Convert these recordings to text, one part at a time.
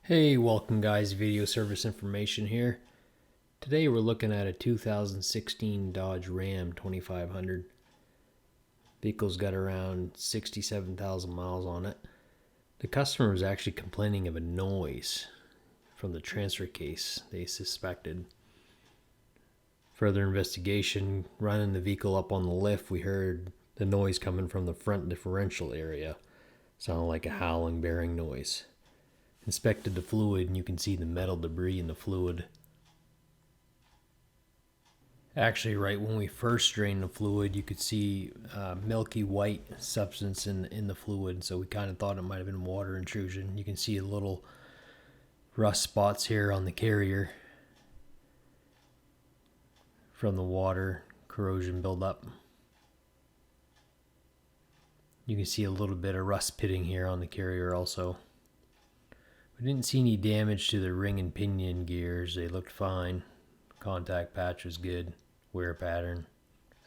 Hey, welcome guys, video service information here. Today we're looking at a 2016 Dodge Ram 2500. Vehicle's got around 67,000 miles on it. The customer was actually complaining of a noise from the transfer case they suspected. Further investigation, running the vehicle up on the lift, we heard the noise coming from the front differential area. Sounded like a howling bearing noise. Inspected the fluid and you can see the metal debris in the fluid. Actually, right when we first drained the fluid, you could see milky white substance in the fluid, so we kind of thought it might have been water intrusion. You can see a little rust spots here on the carrier from the water corrosion buildup. You can see a little bit of rust pitting here on the carrier also. We didn't see any damage to the ring and pinion gears. They looked fine. Contact patch was good. Wear pattern,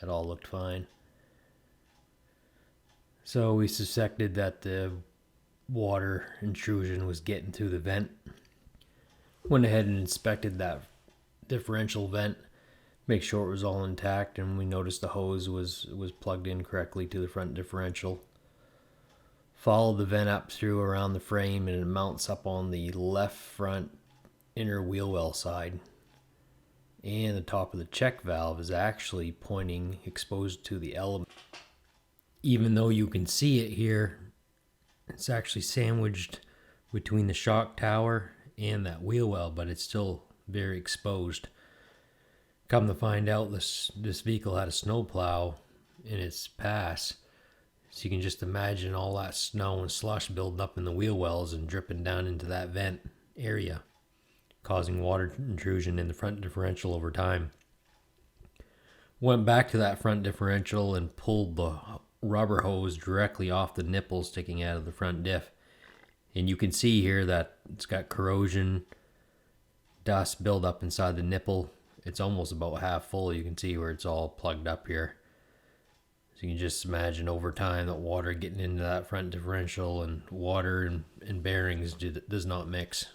that all looked fine. So we suspected that the water intrusion was getting through the vent. Went ahead and inspected that differential vent, make sure it was all intact, and we noticed the hose was plugged in correctly to the front differential. Follow the vent up through around the frame, and it mounts up on the left front inner wheel well side. And the top of the check valve is actually pointing exposed to the element. Even though you can see it here, it's actually sandwiched between the shock tower and that wheel well, but it's still very exposed. Come to find out, this vehicle had a snowplow in its pass. So you can just imagine all that snow and slush building up in the wheel wells and dripping down into that vent area, causing water intrusion in the front differential over time. Went back to that front differential and pulled the rubber hose directly off the nipple sticking out of the front diff. And you can see here that it's got corrosion, dust build up inside the nipple. It's almost about half full. You can see where it's all plugged up here. So you can just imagine over time that water getting into that front differential, and water and bearings does not mix.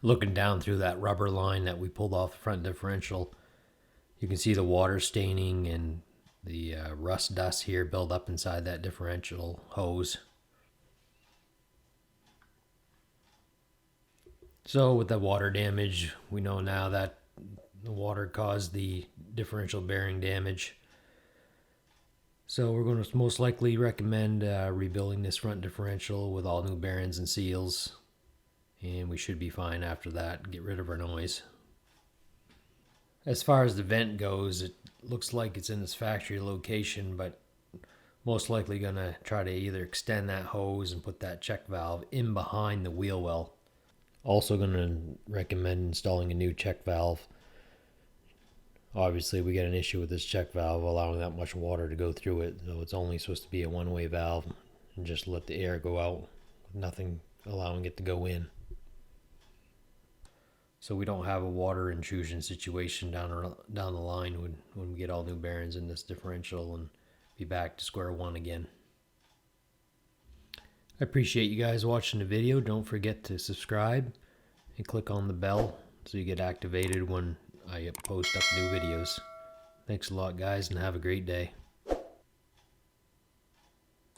Looking down through that rubber line that we pulled off the front differential, you can see the water staining and the rust dust here build up inside that differential hose. So with the water damage, we know now that the water caused the differential bearing damage. So we're going to most likely recommend rebuilding this front differential with all new bearings and seals. And we should be fine after that. Get rid of our noise. As far as the vent goes, it looks like it's in its factory location, but most likely going to try to either extend that hose and put that check valve in behind the wheel well. Also going to recommend installing a new check valve. Obviously, we got an issue with this check valve allowing that much water to go through it, so it's only supposed to be a one-way valve and just let the air go out, with nothing allowing it to go in. So we don't have a water intrusion situation down the line when we get all new bearings in this differential and be back to square one again. I appreciate you guys watching the video. Don't forget to subscribe and click on the bell so you get activated when I post up new videos. Thanks a lot, guys, and have a great day.